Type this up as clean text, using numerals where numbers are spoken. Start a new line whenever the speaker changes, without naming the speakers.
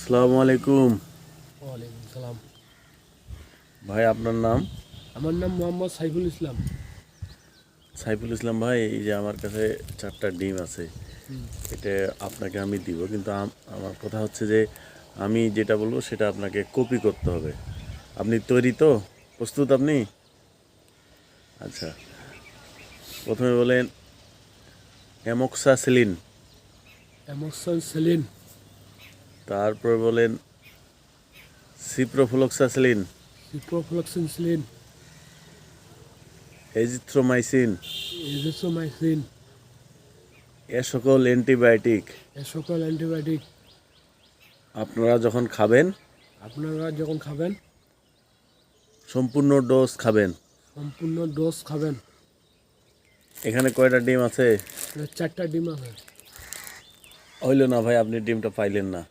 আসসালামু আলাইকুম।
ওয়ালাইকুম সালাম।
ভাই আপনার নাম?
আমার নাম মোহাম্মদ সাইফুল ইসলাম।
সাইফুল ইসলাম ভাই, এই যে আমার কাছে 4টা ডিম আছে,
হুম।
এটা আপনাকে আমি দিব, কিন্তু আমার কথা হচ্ছে যে আমি যেটা বলবো সেটা আপনাকে কপি করতে হবে। আপনি তৈরি তো? প্রস্তুত আপনি? আচ্ছা, প্রথমে বলেন অ্যামোক্সাসিলিন,
এমোশন সেলিন,
তারপর বলেন সিপ্রোফ্লক্সাসিলিন,
সিপ্রোফ্লক্সিন সেলিন,
এজিথ্রোমাইসিন।
এজিথ্রোমাইসিন।
এ সকল অ্যান্টিবায়োটিক
এ সকল অ্যান্টিবায়োটিক
আপনারা যখন খাবেন
আপনারা যখন খাবেন
সম্পূর্ণ ডোজ খাবেন।
সম্পূর্ণ ডোজ খাবেন।
এখানে কয়টা ডিম আছে?
4টা ডিম আছে।
হইল না ভাই, আপনি ডিমটা পাইলেন না।